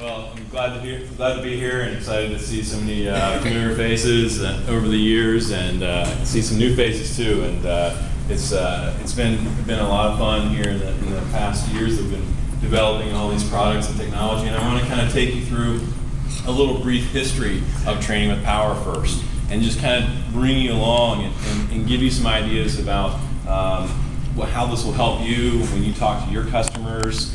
Well, I'm glad to be here and excited to see so many familiar faces over the years, and see some new faces too. And it's been a lot of fun here in the past years that we've been developing all these products and technology. And I want to kind of take you through a little brief history of training with power first, and just kind of bring you along and give you some ideas about how this will help you when you talk to your customers.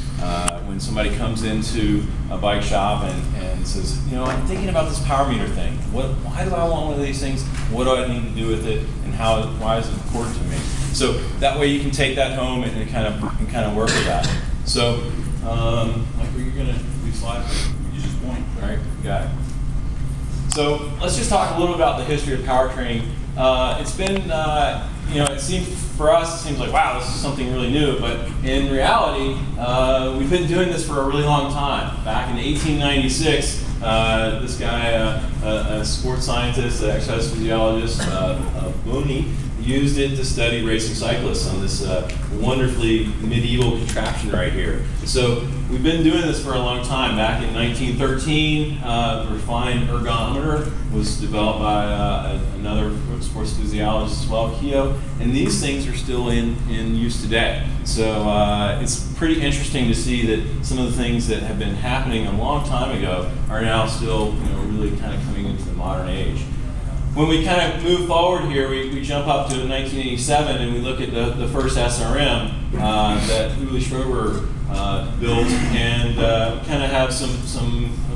When somebody comes into a bike shop and says, you know, I'm thinking about this power meter thing. Why do I want one of these things? What do I need to do with it? And why is it important to me? So that way you can take that home and kind of work with that. So, Michael, you're gonna do slides? You just point. All right, got it. So let's just talk a little about the history of power training. It's been, it seems like, wow, this is something really new, but in reality, we've been doing this for a really long time. Back in 1896, this guy, a sports scientist, an exercise physiologist, Boney, used it to study racing cyclists on this wonderfully medieval contraption right here. So we've been doing this for a long time. Back in 1913, the refined ergometer was developed by another sports physiologist as well, Keogh, and these things are still in use today. So it's pretty interesting to see that some of the things that have been happening a long time ago are now still, really kind of coming into the modern age. When we kind of move forward here, we jump up to 1987 and we look at the first SRAM that Uli Schroeder built, and kind of have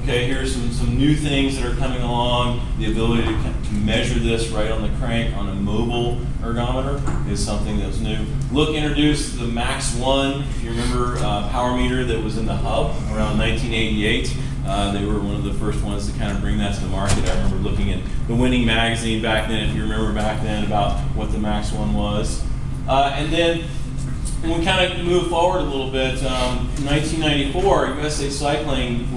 here's some new things that are coming along. The ability to measure this right on the crank on a mobile ergometer is something that was new. Look introduced the Max 1, if you remember, power meter that was in the hub around 1988. They were one of the first ones to kind of bring that to the market. I remember looking at the Winning magazine back then, if you remember back then, about what the Max 1 was. And then when we kind of move forward a little bit, in 1994, USA Cycling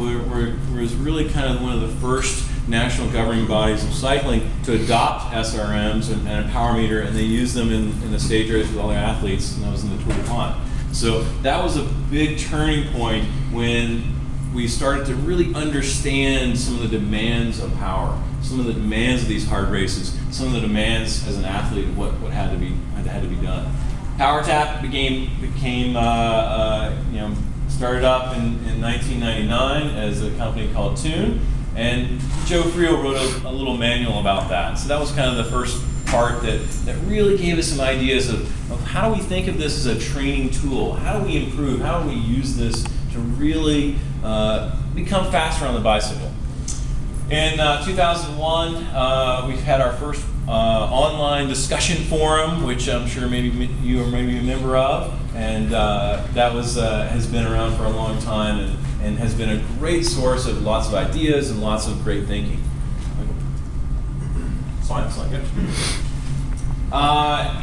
was really kind of one of the first national governing bodies of cycling to adopt SRMs and a power meter, and they used them in the stage race with all their athletes, and that was in the Tour de France. So that was a big turning point when we started to really understand some of the demands of power, some of the demands of these hard races, some of the demands as an athlete of what had to be done. PowerTap started up in 1999 as a company called Tune, and Joe Friel wrote a little manual about that. So that was kind of the first part that really gave us some ideas of how do we think of this as a training tool? How do we improve? How do we use this to really become faster on the bicycle? In 2001, we've had our first online discussion forum, which I'm sure maybe you are maybe a member of, and that has been around for a long time and has been a great source of lots of ideas and lots of great thinking. It's not good.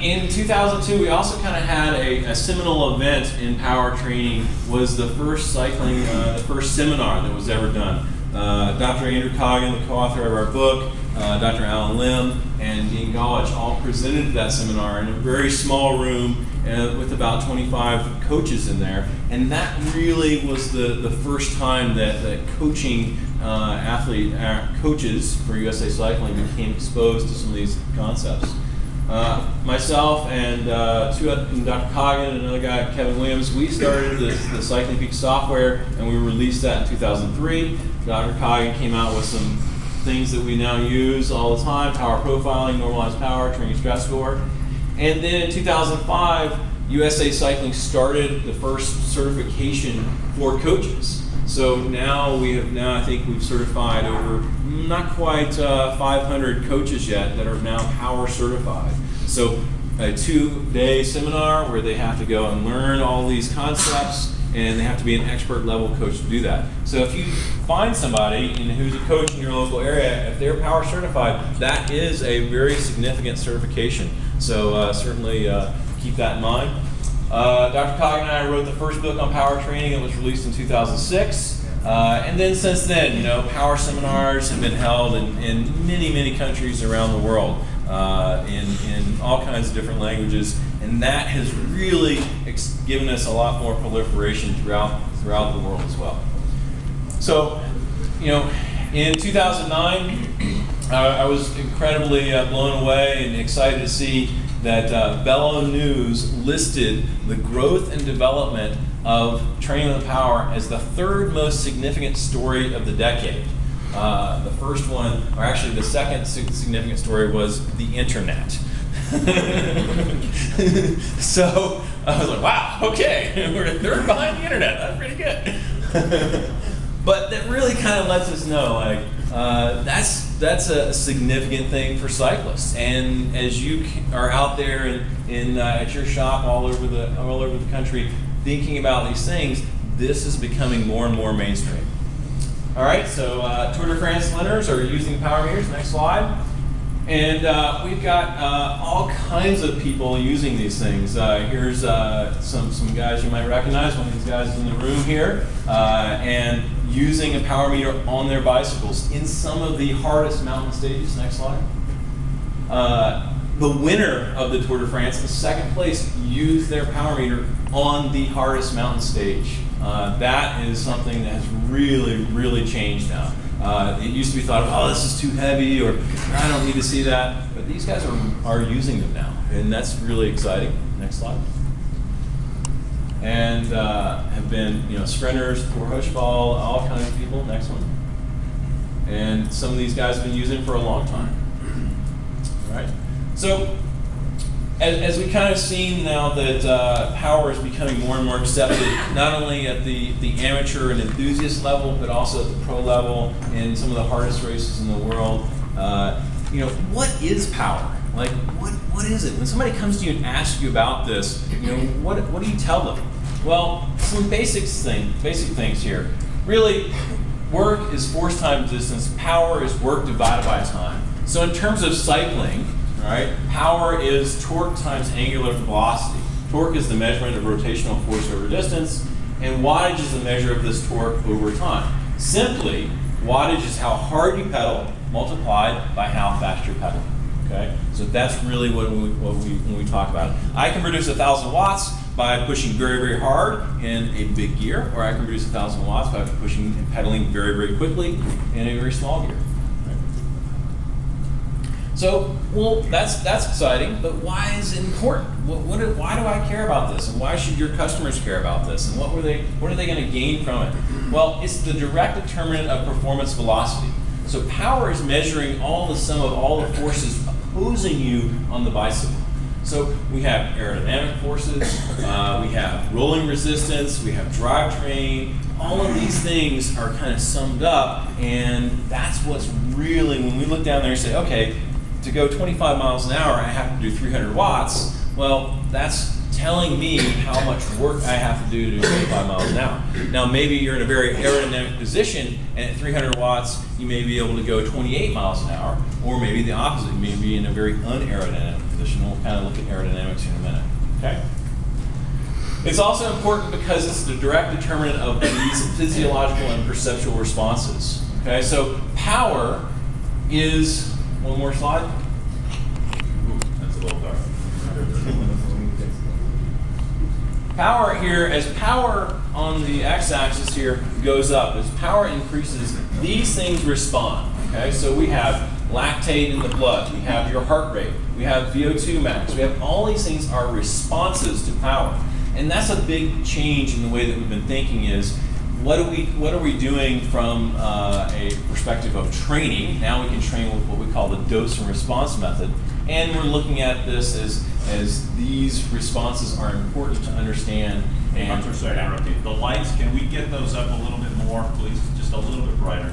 In 2002, we also kind of had a seminal event in power training. Was the first the first seminar that was ever done. Dr. Andrew Coggin, the co-author of our book, Dr. Alan Lim, and Dean Golich all presented that seminar in a very small room with about 25 coaches in there. And that really was the first time that coaching coaches for USA Cycling became exposed to some of these concepts. Myself and Dr. Coggin and another guy, Kevin Williams, we started the Cycling Peak software, and we released that in 2003. Dr. Coggin came out with some things that we now use all the time: power profiling, normalized power, training stress score. And then in 2005, USA Cycling started the first certification for coaches. So now I think we've certified over not quite 500 coaches yet that are now power certified. So a 2-day seminar where they have to go and learn all these concepts, and they have to be an expert level coach to do that. So if you find somebody who's a coach in your local area, if they're power certified, that is a very significant certification. So certainly keep that in mind. Dr. Coggin and I wrote the first book on power training. It was released in 2006. And then since then, power seminars have been held in many countries around the world, in all kinds of different languages, and that has really given us a lot more proliferation throughout the world as well. So, in 2009, I was incredibly blown away and excited to see that Velo News listed the growth and development of training with power as the third most significant story of the decade. The first one, or actually the second significant story, was the internet. So I was like, wow, okay, we're third behind the internet. That's pretty good. But that really kind of lets us know, like, that's a significant thing for cyclists. And as you are out there at your shop all over the country thinking about these things, this is becoming more and more mainstream. All right, so Tour de France winners are using power meters. Next slide. And we've got all kinds of people using these things. Here's some guys you might recognize. One of these guys is in the room here, and using a power meter on their bicycles in some of the hardest mountain stages. Next slide. The winner of the Tour de France, in second place, used their power meter on the hardest mountain stage. That is something that has really, really changed now. It used to be thought of, oh, this is too heavy, or I don't need to see that. But these guys are using them now, and that's really exciting. Next slide. And have been, sprinters, Thor Hochfall, all kinds of people. Next one. And some of these guys have been using it for a long time. All right. So, as we kind of seen now that power is becoming more and more accepted, not only at the amateur and enthusiast level, but also at the pro level in some of the hardest races in the world. What is power? Like, what is it? When somebody comes to you and asks you about this, what do you tell them? Well, some basic things here. Really, work is force times distance. Power is work divided by time. So in terms of cycling, right, power is torque times angular velocity. Torque is the measurement of rotational force over distance, and wattage is the measure of this torque over time. Simply, wattage is how hard you pedal multiplied by how fast you're pedaling. Okay, so that's really when we talk about it. I can produce 1,000 watts by pushing very, very hard in a big gear, or I can produce 1,000 watts by pushing and pedaling very, very quickly in a very small gear. So, well, that's exciting, but why is it important? Why do I care about this, and why should your customers care about this, and what are they going to gain from it? Well, it's the direct determinant of performance velocity. So power is measuring all the sum of all the forces opposing you on the bicycle. So we have aerodynamic forces, we have rolling resistance, we have drivetrain. All of these things are kind of summed up, and that's what's really, when we look down there and say, okay, to go 25 miles an hour, I have to do 300 watts. Well, that's telling me how much work I have to do to do 25 miles an hour. Now, maybe you're in a very aerodynamic position, and at 300 watts, you may be able to go 28 miles an hour, or maybe the opposite. You may be in a very unaerodynamic position. We'll kind of look at aerodynamics in a minute. Okay? It's also important because it's the direct determinant of these physiological and perceptual responses. Okay, so power is, one more slide. Ooh, that's a little dark. Power here, as power on the x-axis here goes up, as power increases, these things respond. Okay, so we have lactate in the blood, we have your heart rate, we have VO2 max, we have all these things are responses to power. And that's a big change in the way that we've been thinking is, what are we doing from a perspective of training? Now we can train with what we call the dose and response method. And we're looking at this as these responses are important to understand. And I'm sorry to interrupt you. The lights, can we get those up a little bit more, please? Just a little bit brighter.